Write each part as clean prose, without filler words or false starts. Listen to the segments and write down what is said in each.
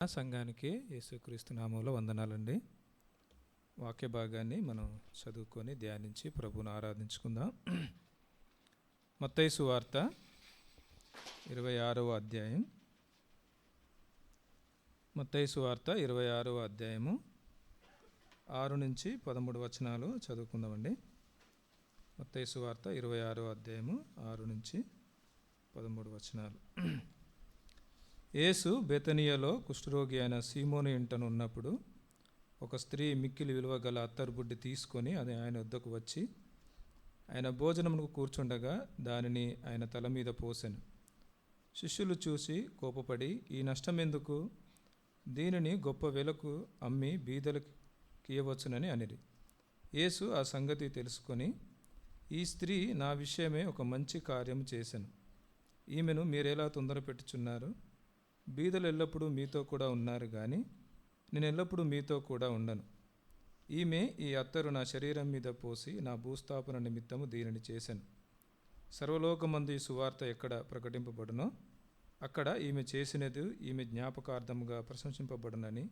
సంఘానికి యేసుక్రీస్తు నామంలో వందనాలండి. వాక్య భాగాన్ని మనం చదువుకొని ధ్యానించి ప్రభువును ఆరాధించుకుందాం. మత్తయి సువార్త 26వ అధ్యాయం. మత్తయి సువార్త 26వ అధ్యాయము 6 నుంచి 13 వచనాలు చదువుకుందామండి. మత్తయి సువార్త 26వ అధ్యాయము 6 నుంచి 13 వచనాలు. యేసు బేతనియలో కుష్ఠరోగి అయిన సీమోను ఇంటను ఉన్నప్పుడు ఒక స్త్రీ మిక్కిలి విలువ గల అత్తరుబుడ్డి తీసుకొని అది ఆయన వద్దకు వచ్చి ఆయన భోజనమునకు కూర్చుండగా దానిని ఆయన తల మీద పోసెను. శిష్యులు చూసి కోపపడి, ఈ నష్టం ఎందుకు? దీనిని గొప్ప వెలకు అమ్మి బీదలకు కీయవచ్చునని అనిరి. యేసు ఆ సంగతి తెలుసుకొని, ఈ స్త్రీ నా విషయమే ఒక మంచి కార్యం చేసెను. ఈమెను మీరెలా తొందర పెట్టుచున్నారు? బీదలు ఎల్లప్పుడూ మీతో కూడా ఉన్నారు, కానీ నేను ఎల్లప్పుడూ మీతో కూడా ఉండను. ఈమె ఈ అత్తరు నా శరీరం మీద పోసి నా భూస్థాపన నిమిత్తము దీనిని చేశాను. సర్వలోకమందు ఈ సువార్త ఎక్కడ ప్రకటింపబడునో అక్కడ ఈమె చేసినది ఈమె జ్ఞాపకార్థముగా ప్రశంసింపబడునని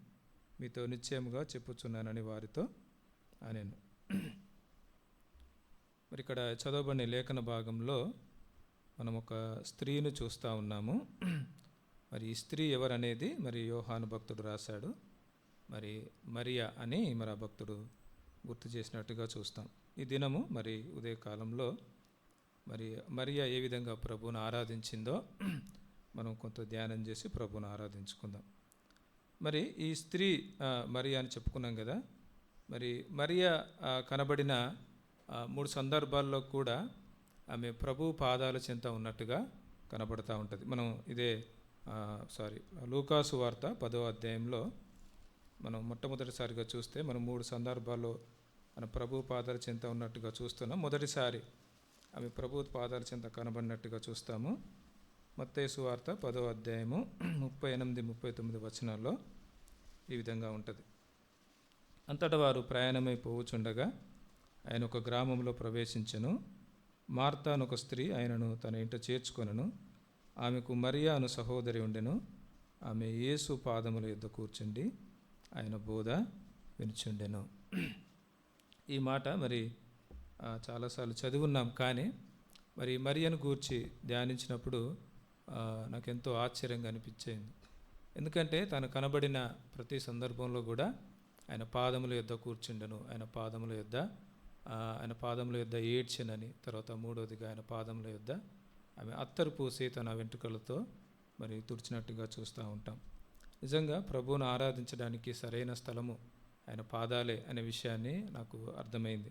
మీతో నిశ్చయముగా చెప్పుచున్నానని వారితో అనేను. మరి ఇక్కడ చదవబడిన లేఖన భాగంలో మనం ఒక స్త్రీని చూస్తూ ఉన్నాము. మరి ఈ స్త్రీ ఎవరనేది మరి యోహాను భక్తుడు రాశాడు. మరి మరియా అని మరి ఆ భక్తుడు గుర్తు చేసినట్టుగా చూస్తాం. ఈ దినము మరి ఉదయకాలంలో మరి మరియా ఏ విధంగా ప్రభువును ఆరాధించిందో మనం కొంత ధ్యానం చేసి ప్రభువును ఆరాధించుకుందాం. మరి ఈ స్త్రీ మరియా అని చెప్పుకున్నాం కదా. మరి మరియా కనబడిన 3 సందర్భాల్లో కూడా ఆమె ప్రభు పాదాల చెంత ఉన్నట్టుగా కనబడుతూ ఉంటుంది. మనం లూకాసు వార్త 10వ అధ్యాయంలో మనం మొట్టమొదటిసారిగా చూస్తే మనం 3 సందర్భాల్లో మన ప్రభు పాదాల చెంత ఉన్నట్టుగా చూస్తున్నాం. మొదటిసారి ఆమె ప్రభు పాదాల చెంత కనబడినట్టుగా చూస్తాము. మత్తయి సువార్త 10వ అధ్యాయము 38-39 వచనాల్లో ఈ విధంగా ఉంటుంది. అంతటా వారు ప్రయాణమై పోవుచుండగా ఆయన ఒక గ్రామంలో ప్రవేశించెను. మార్తా అను ఒక స్త్రీ ఆయనను తన ఇంట చేర్చుకొనెను. ఆమెకు మరియా అను సహోదరి ఉండెను. ఆమె యేసు పాదముల యొద్ద కూర్చుండి ఆయన బోధ వినుచుండెను. ఈ మాట మరి చాలాసార్లు చదివున్నాం, కానీ మరి మరియను గూర్చి ధ్యానించినప్పుడు నాకెంతో ఆశ్చర్యంగా అనిపించింది. ఎందుకంటే తను కనబడిన ప్రతి సందర్భంలో కూడా ఆయన పాదముల యొద్ద కూర్చుండెను, ఆయన పాదముల యొద్ద ఏడ్చెనని, తర్వాత మూడవదిగా ఆయన పాదముల యొద్ద ఆమె అత్తరు పూసి తన వెంట్రుకలతో మరి తుడిచినట్టుగా చూస్తూ ఉంటాం. నిజంగా ప్రభువును ఆరాధించడానికి సరైన స్థలము ఆయన పాదాలే అనే విషయాన్ని నాకు అర్థమైంది.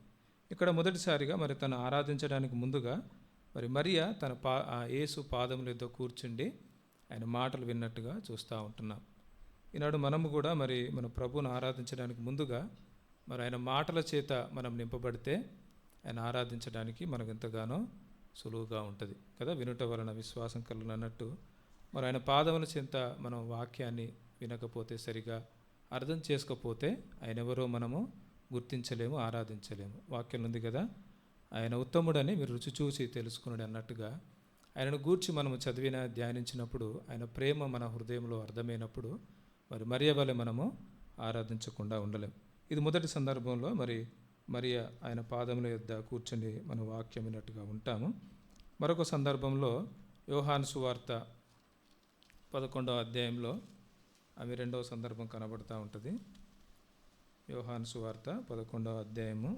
ఇక్కడ మొదటిసారిగా మరి తను ఆరాధించడానికి ముందుగా మరి మరియా తన యేసు పాదముల యొద్ద కూర్చుండి ఆయన మాటలు విన్నట్టుగా చూస్తూ ఉంటున్నాం. ఈనాడు మనము కూడా మరి మన ప్రభువును ఆరాధించడానికి ముందుగా మరి ఆయన మాటల చేత మనం నింపబడితే ఆయన ఆరాధించడానికి మనకు ఎంతగానో సులువుగా ఉంటుంది కదా. వినుట వలన విశ్వాసం కలుగును అన్నట్టు మరి ఆయన పాదముల చెంత మనం వాక్యాన్ని వినకపోతే, సరిగా అర్థం చేసుకోకపోతే ఆయన ఎవరో మనము గుర్తించలేము, ఆరాధించలేము. వాక్యం ఉంది కదా, ఆయన ఉత్తముడని మీరు రుచి చూసి తెలుసుకున్నాడు అన్నట్టుగా ఆయనను గూర్చి మనము చదివిన ధ్యానించినప్పుడు ఆయన ప్రేమ మన హృదయంలో అర్థమైనప్పుడు మరి మరియ వలె మనము ఆరాధించకుండా ఉండలేం. ఇది మొదటి సందర్భంలో మరి మరియా ఆయన పాదముల యొద్ద కూర్చొని మన వాక్యం విన్నట్టుగా ఉంటాము. మరొక సందర్భంలో యోహాను సువార్త 11వ అధ్యాయంలో ఆమె 2వ సందర్భం కనబడుతూ ఉంటుంది. యోహాను సువార్త 11వ అధ్యాయము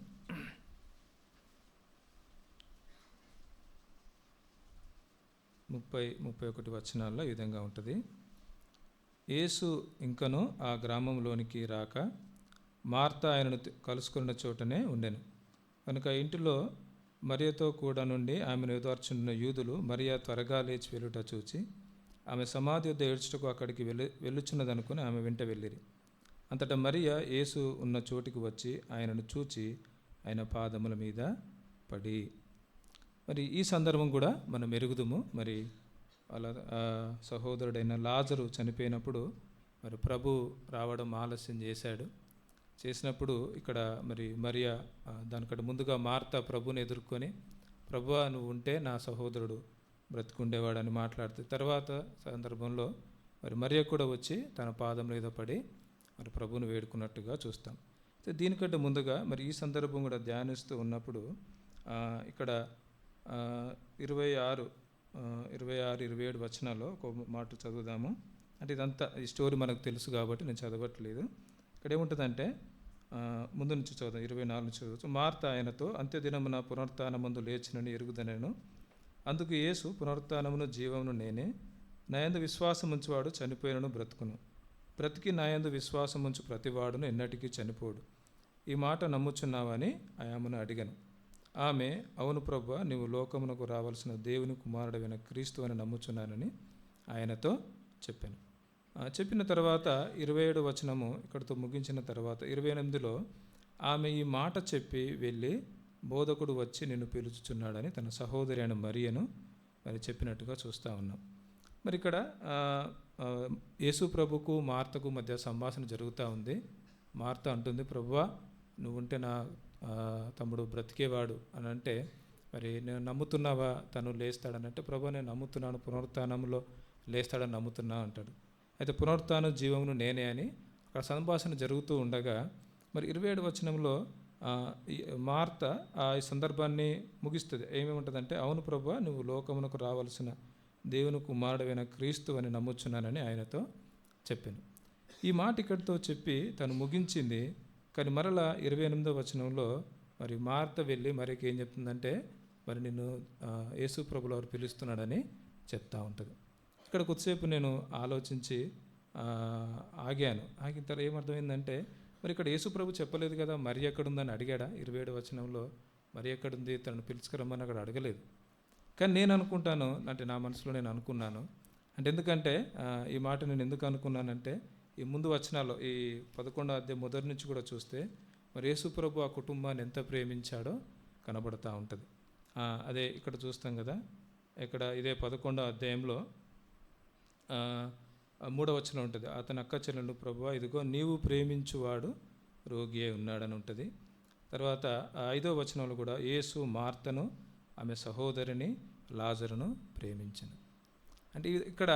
30-31 వచనాల్లో ఈ విధంగా ఉంటుంది. యేసు ఇంకను ఆ గ్రామంలోనికి రాక మార్తా ఆయనను కలుసుకున్న చోటనే ఉండెను. కనుక ఇంటిలో మరియతో కూడా నుండి ఆమెను ఎదుర్చున్న యూదులు మరియా త్వరగా లేచి వెళ్ళుట చూచి ఆమె సమాధి వద్ద ఏడ్చుటకు అక్కడికి వెళ్ళుచున్నదనుకుని ఆమె వెంట వెళ్ళిరి. అంతటా మరియా యేసు ఉన్న చోటికి వచ్చి ఆయనను చూచి ఆయన పాదముల మీద పడి. మరి ఈ సందర్భం కూడా మనం ఎరుగుదుము. మరి వాళ్ళ సహోదరుడైన లాజరు చనిపోయినప్పుడు మరి ప్రభు రావడం ఆలస్యం చేసినప్పుడు ఇక్కడ మరి మరియా దానికంటే ముందుగా మార్తా ప్రభుని ఎదుర్కొని, ప్రభువా నువ్వు ఉంటే నా సహోదరుడు బ్రతికుండేవాడని మాట్లాడితే, తర్వాత సందర్భంలో మరి మరియ కూడా వచ్చి తన పాదం మీద పడి మరి ప్రభువుని వేడుకున్నట్టుగా చూస్తాం. అయితే దీనికంటే ముందుగా మరి ఈ సందర్భం కూడా ధ్యానిస్తూ ఉన్నప్పుడు ఇక్కడ 26, 27 వచనాల్లో ఒక మాట చదువుదాము. అంటే ఇదంతా ఈ స్టోరీ మనకు తెలుసు కాబట్టి నేను చదవట్లేదు. ఇక్కడ ఏముంటుందంటే ముందు నుంచి చదువుదాం, 24 నుంచి చదువుతూ. మార్త ఆయనతో, అంత్యదినమున పునరుత్థానమందు లేచినని ఎరుగుదనెను. అందుకు యేసు, పునరుత్థానమును జీవమును నేనే. నాయందు విశ్వాసం ఉంచువాడు చనిపోయినను బ్రతుకును, బ్రతికి నాయందు విశ్వాసం ఉంచు ప్రతివాడును ఎన్నటికీ చనిపోడు. ఈ మాట నమ్ముచున్నావని ఆమెను అడిగాను. ఆమె, అవును ప్రభువా, నీవు లోకమునకు రావాల్సిన దేవుని కుమారుడైన క్రీస్తు అని నమ్ముచున్నానని ఆయనతో చెప్పాను. చెప్పిన తర్వాత 27 వచనము ఇక్కడితో ముగించిన తర్వాత 28లో ఆమె ఈ మాట చెప్పి వెళ్ళి, బోధకుడు వచ్చి నిన్ను పిలుచుచున్నాడని తన సహోదరి అయిన మరియను మరి చెప్పినట్టుగా చూస్తూ ఉన్నాం. మరి ఇక్కడ యేసు ప్రభుకు మార్తకు మధ్య సంభాషణ జరుగుతూ ఉంది. మార్త అంటుంది, ప్రభువా నువ్వుంటే నా తమ్ముడు బ్రతికేవాడు అని అంటే, మరి నేను నమ్ముతున్నావా తను లేస్తాడని అంటే, ప్రభువా నేను నమ్ముతున్నాను, పునరుత్థానంలో లేస్తాడని నమ్ముతున్నా అంటాడు. అయితే పునరుత్థానం జీవమును నేనే అని అక్కడ సంభాషణ జరుగుతూ ఉండగా మరి 27 వచనంలో మార్త ఈ సందర్భాన్ని ముగిస్తుంది. ఏమేముంటుందంటే, అవును ప్రభువా, నువ్వు లోకమునకు రావాల్సిన దేవుని కుమారుడైన క్రీస్తు అని నమ్ముచున్నానని ఆయనతో చెప్పాను. ఈ మాట ఇక్కడితో చెప్పి తను ముగించింది. కానీ మరలా 28వ వచనంలో మరి మార్త వెళ్ళి మరికి ఏం చెప్తుందంటే, మరి నిన్ను యేసు ప్రభుల వారు పిలుస్తున్నాడని చెప్తా ఉంటుంది. ఇక్కడ కొద్దిసేపు నేను ఆలోచించి ఆగాను. ఆగిన తర్వాత ఏమర్థమైందంటే, మరి ఇక్కడ యేసు ప్రభు చెప్పలేదు కదా, మరి ఎక్కడుందని అడిగాడా? 27 వచనంలో మరి ఎక్కడుంది, తనను పిలుచుకురమ్మని అక్కడ అడగలేదు. కానీ నేను అనుకుంటాను, అంటే నా మనసులో నేను అనుకున్నాను, అంటే ఎందుకంటే ఈ మాట నేను ఎందుకు అనుకున్నానంటే, ఈ ముందు వచనాల్లో ఈ 11వ అధ్యాయం మొదటి నుంచి కూడా చూస్తే మరి యేసు ప్రభు ఆ కుటుంబాన్ని ఎంత ప్రేమించాడో కనబడుతూ ఉంటుంది. అదే ఇక్కడ చూస్తాం కదా, ఇక్కడ ఇదే 11వ అధ్యాయంలో 3వ వచనం ఉంటుంది. అతని అక్క చెల్లెలు, ప్రభువా ఇదిగో నీవు ప్రేమించువాడు రోగి అయి ఉన్నాడని ఉంటుంది. తర్వాత 5వ వచనంలో కూడా యేసు మార్తను, ఆమె సహోదరిని, లాజరును ప్రేమించను. అంటే ఇక్కడ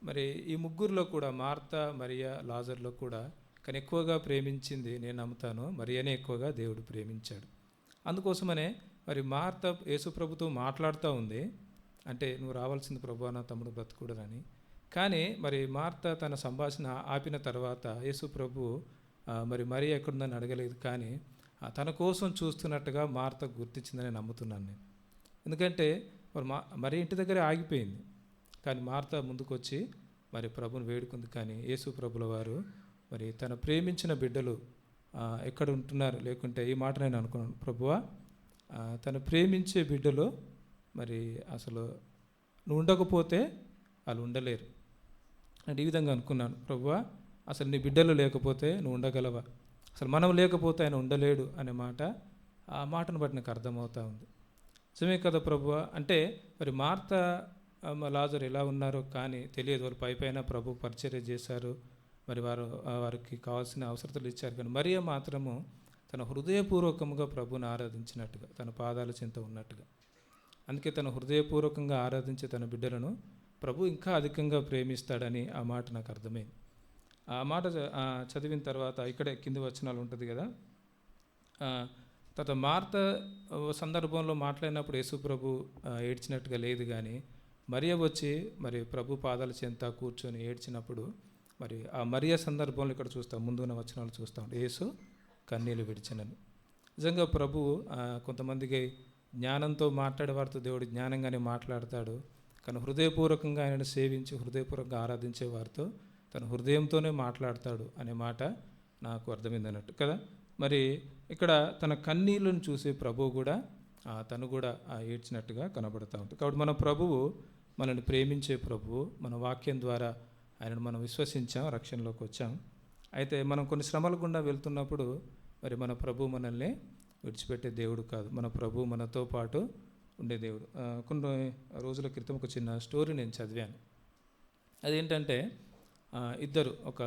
మరి ఈ ముగ్గురులో కూడా, మార్త, మరియా, లాజరులో కూడా కానీ ఎక్కువగా ప్రేమించింది నేను నమ్ముతాను మరియనే ఎక్కువగా దేవుడు ప్రేమించాడు. అందుకోసమనే మరి మార్త యేసు ప్రభుతో మాట్లాడుతూ ఉంది, అంటే నువ్వు రావాల్సింది ప్రభువా నా తమ్ముడు బ్రతుకుడని. కానీ మరి మార్త తన సంభాషణ ఆపిన తర్వాత యేసు ప్రభు మరి మరియా ఎక్కడుందని అడగలేదు, కానీ తన కోసం చూస్తున్నట్టుగా మార్త గుర్తించిందని నమ్ముతున్నాను నేను. ఎందుకంటే మరి ఇంటి దగ్గరే ఆగిపోయింది, కానీ మార్త ముందుకొచ్చి మరి ప్రభుని వేడుకుంది. కానీ యేసు ప్రభుల వారు మరి తన ప్రేమించిన బిడ్డలు ఎక్కడ ఉంటున్నారు, లేకుంటే ఈ మాట నేను అనుకున్నాను, ప్రభువా తను ప్రేమించే బిడ్డలు మరి అసలు నువ్వు ఉండకపోతే వాళ్ళు ఉండలేరు అంటే ఈ విధంగా అనుకున్నాను. ప్రభువా అసలు నీ బిడ్డలు లేకపోతే నువ్వు ఉండగలవా, అసలు మనం లేకపోతే ఆయన ఉండలేడు అనే మాట, ఆ మాటను బట్టి నాకు అర్థమవుతూ ఉంది. నిజమే కదా ప్రభువా, అంటే మరి మార్త లాజరు ఎలా ఉన్నారో కానీ తెలియదు. వాళ్ళు పైపైన ప్రభు పరిచర్య చేశారు, మరి వారికి కావాల్సిన అవసరతలు ఇచ్చారు. కానీ మరియ మాత్రము తన హృదయపూర్వకంగా ప్రభుని ఆరాధించినట్టుగా, తన పాదాల చెంత ఉన్నట్టుగా, అందుకే తన హృదయపూర్వకంగా ఆరాధించే తన బిడ్డలను ప్రభు ఇంకా అధికంగా ప్రేమిస్తాడని ఆ మాట నాకు అర్థమైంది. ఆ మాట చదివిన తర్వాత ఇక్కడే కింది వచనాలు ఉంటుంది కదా, తర్వాత మార్త సందర్భంలో మాట్లాడినప్పుడు యేసు ప్రభు ఏడ్చినట్టుగా లేదు, కానీ మరియ వచ్చి మరి ప్రభు పాదాల చెంత కూర్చొని ఏడ్చినప్పుడు మరి ఆ మరియ సందర్భంలో ఇక్కడ చూస్తాం, ముందున్న వచనాలు చూస్తాం, యేసు కన్నీళ్ళు విడిచినని. నిజంగా ప్రభు కొంతమందికి జ్ఞానంతో మాట్లాడే వారితో దేవుడు జ్ఞానంగానే మాట్లాడతాడు, కానీ హృదయపూర్వకంగా ఆయనను సేవించి హృదయపూర్వకంగా ఆరాధించే వారితో తన హృదయంతోనే మాట్లాడతాడు అనే మాట నాకు అర్థమైంది అన్నట్టు కదా. మరి ఇక్కడ తన కన్నీళ్ళను చూసి ప్రభువు కూడా తను కూడా ఏడ్చినట్టుగా కనబడుతూ ఉంటుంది. కాబట్టి మన ప్రభువు మనల్ని ప్రేమించే ప్రభువు, మన వాక్యం ద్వారా ఆయనను మనం విశ్వసించాం, రక్షణలోకి వచ్చాం. అయితే మనం కొన్ని శ్రమల గుండా వెళ్తున్నప్పుడు మరి మన ప్రభు మనల్ని విడిచిపెట్టే దేవుడు కాదు, మన ప్రభు మనతో పాటు ఉండే దేవుడు. కొన్ని రోజుల క్రితం ఒక చిన్న స్టోరీ నేను చదివాను. అదేంటంటే ఇద్దరు, ఒక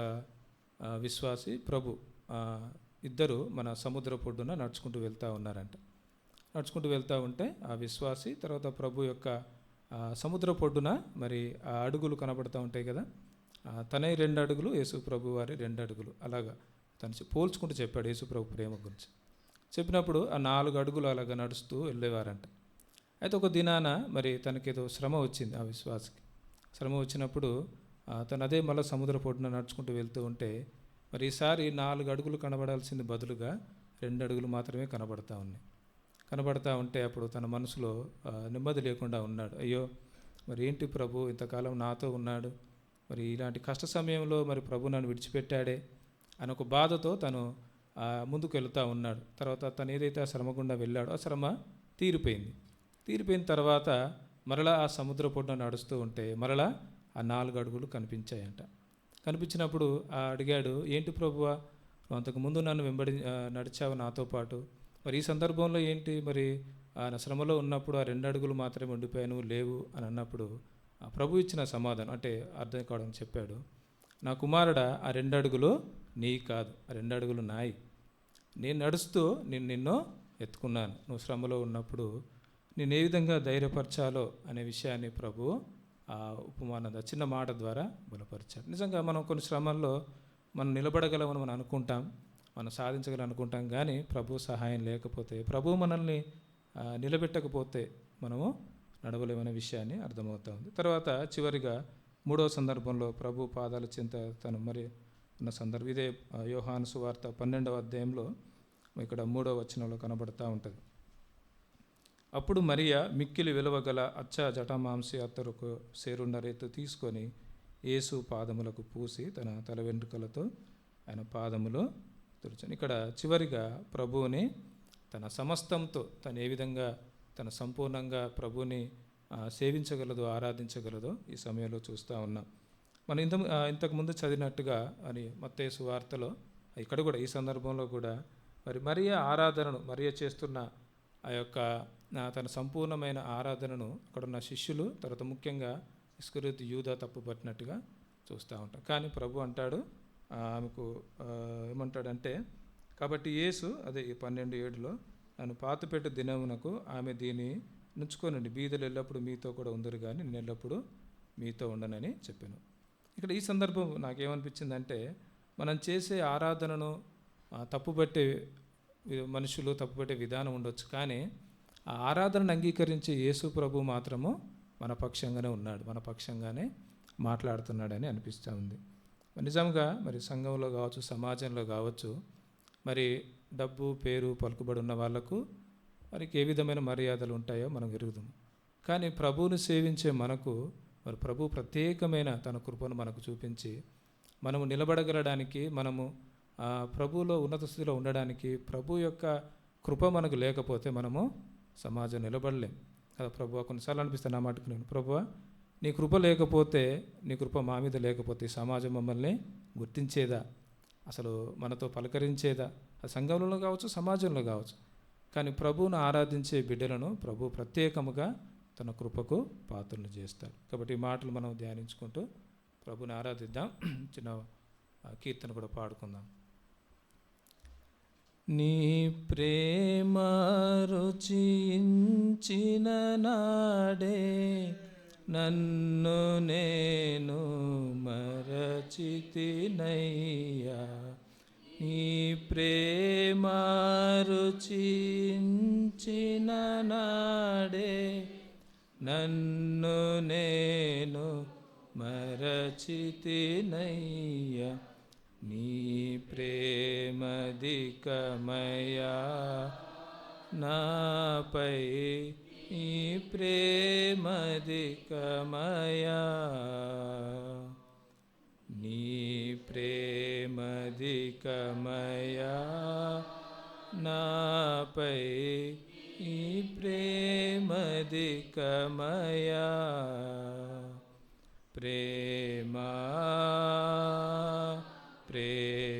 విశ్వాసి, ప్రభు, ఇద్దరు మన సముద్ర పొడ్డున నడుచుకుంటూ వెళ్తూ ఉన్నారంట. నడుచుకుంటూ వెళ్తూ ఉంటే ఆ విశ్వాసి తర్వాత ప్రభు యొక్క సముద్ర పొడ్డున మరి ఆ అడుగులు కనబడుతూ ఉంటాయి కదా, తనే 2 అడుగులు, యేసు ప్రభు వారి 2 అడుగులు, అలాగా తను పోల్చుకుంటూ చెప్పాడు యేసు ప్రభు ప్రేమ గురించి. చెప్పినప్పుడు ఆ 4 అడుగులు అలాగా నడుస్తూ వెళ్ళేవారంట. అయితే ఒక దినాన మరి తనకేదో శ్రమ వచ్చింది. ఆ విశ్వాసకి శ్రమ వచ్చినప్పుడు తను అదే మళ్ళీ సముద్ర పొడ్డున నడుచుకుంటూ వెళ్తూ ఉంటే మరి ఈసారి 4 అడుగులు కనబడాల్సింది బదులుగా 2 అడుగులు మాత్రమే కనబడతా ఉన్నాయి. కనబడతా ఉంటే అప్పుడు తన మనసులో నెమ్మది లేకుండా ఉన్నాడు. అయ్యో, మరి ఏంటి ప్రభు ఇంతకాలం నాతో ఉన్నాడు, మరి ఇలాంటి కష్ట సమయంలో మరి ప్రభు నన్ను విడిచిపెట్టాడే అని ఒక బాధతో తను ముందుకు వెళుతూ ఉన్నాడు. తర్వాత తను ఏదైతే ఆ శ్రమ గుండా వెళ్ళాడో ఆ శ్రమ తీరిపోయింది. తీరిపోయిన తర్వాత మరలా ఆ సముద్ర పొడ్డున నడుస్తూ ఉంటే మరలా ఆ 4 అడుగులు కనిపించాయంట. కనిపించినప్పుడు అడిగాడు, ఏంటి ప్రభువా, నువ్వు అంతకుముందు నన్ను నడిచావు నాతో పాటు, మరి ఈ సందర్భంలో ఏంటి, మరి నా శ్రమలో ఉన్నప్పుడు ఆ 2 అడుగులు మాత్రమే ఉండిపోయాను, లేవు అని అన్నప్పుడు ఆ ప్రభు ఇచ్చిన సమాధానం అంటే అర్థం కావడం చెప్పాడు, నా కుమారుడా, ఆ 2 అడుగులు నీ కాదు, ఆ 2 అడుగులు నాయి. నేను నడుస్తూ నిన్ను ఎత్తుకున్నాను. నువ్వు శ్రమలో ఉన్నప్పుడు నేను ఏ విధంగా ధైర్యపరచాలో అనే విషయాన్ని ప్రభు ఆ ఉపమాన చిన్న మాట ద్వారా బలపరిచాడు. నిజంగా మనం కొన్ని శ్రమల్లో మనం నిలబడగలమని మనం అనుకుంటాం, మనం సాధించగలం అనుకుంటాం, కానీ ప్రభు సహాయం లేకపోతే, ప్రభు మనల్ని నిలబెట్టకపోతే మనము నడవలేమనే విషయాన్ని అర్థమవుతా ఉంది. తర్వాత చివరిగా 3వ సందర్భంలో ప్రభు పాదాల చింత తను మరి ఉన్న సందర్భం ఇదే యోహాను సువార్త 12వ అధ్యాయంలో ఇక్కడ 3వ వచనంలో కనబడతా ఉంటుంది. అప్పుడు మరియా మిక్కిలి విలువగల అచ్చ జటామాంసి అత్తరుకు సేరున్న రేతు తీసుకొని యేసు పాదములకు పూసి తన తల వెంట్రుకలతో ఆయన పాదములో తుడిచాను. ఇక్కడ చివరిగా ప్రభువుని తన సమస్తంతో తను ఏ విధంగా తన సంపూర్ణంగా ప్రభువుని సేవించగలదో, ఆరాధించగలదో ఈ సమయంలో చూస్తూ ఉన్నాం. మనం ఇంతకుముందు చదివినట్టుగా అని మత్తయి సువార్తలో ఇక్కడ కూడా ఈ సందర్భంలో కూడా మరి మరియా ఆరాధనను, మరియా చేస్తున్న ఆ యొక్క తన సంపూర్ణమైన ఆరాధనను అక్కడున్న శిష్యులు, తర్వాత ముఖ్యంగా ఇస్కరియోతు యూదా తప్పుపట్టినట్టుగా చూస్తూ ఉంటాం. కానీ ప్రభు అంటాడు ఆమెకు ఏమంటాడంటే, కాబట్టి యేసు అదే 12:7లో నన్ను పాతిపెట్టు దినమునకు ఆమె దీన్ని నుంచుకోనండి, బీదలు ఎల్లప్పుడూ మీతో కూడా ఉందరు కానీ నేను ఎల్లప్పుడూ మీతో ఉండనని చెప్పాను. ఇక్కడ ఈ సందర్భం నాకేమనిపించిందంటే, మనం చేసే ఆరాధనను తప్పుపట్టే మనుషులు తప్పుపట్టే విధానం ఉండొచ్చు, కానీ ఆ ఆరాధనను అంగీకరించే యేసు ప్రభు మాత్రము మన పక్షంగానే ఉన్నాడు, మన పక్షంగానే మాట్లాడుతున్నాడని అనిపిస్తూ ఉంది. నిజంగా మరి సంఘంలో కావచ్చు, సమాజంలో కావచ్చు, మరి డబ్బు, పేరు, పలుకుబడి ఉన్న వాళ్లకు వారికి ఏ విధమైన మర్యాదలు ఉంటాయో మనం ఎరుగుదాము. కానీ ప్రభువును సేవించే మనకు మరి ప్రభు ప్రత్యేకమైన తన కృపను మనకు చూపించి మనము నిలబడగలడానికి, మనము ప్రభువులో ఉన్నత స్థితిలో ఉండడానికి ప్రభు యొక్క కృప మనకు లేకపోతే మనము సమాజం నిలబడలేం కదా. ప్రభువా, కొన్నిసార్లు అనిపిస్తాను నా మాటకు నేను, ప్రభువా నీ కృప లేకపోతే, నీ కృప మా మీద లేకపోతే సమాజం మమ్మల్ని గుర్తించేదా, అసలు మనతో పలకరించేదా, సంఘంలో కావచ్చు, సమాజంలో కావచ్చు. కానీ ప్రభువును ఆరాధించే బిడ్డలను ప్రభు ప్రత్యేకముగా తన కృపకు పాత్రలు చేస్తాడు. కాబట్టి ఈ మాటలు మనం ధ్యానించుకుంటూ ప్రభుని ఆరాధిద్దాం. చిన్న కీర్తన కూడా పాడుకుందాం. నీ ప్రేమ రుచించిన నాడే నన్ను నేను మరచితినయ్యా, నీ ప్రేమ రుచించిన నాడే నన్ను నేను మరచితినయ్యా, నీ ప్రేమధికమయా నాపై, నీ ప్రేమధికమయా, నీ ప్రేమధికమయా నాపై, నీ ప్రేమధికమయా, ప్రేమా ప్రేమ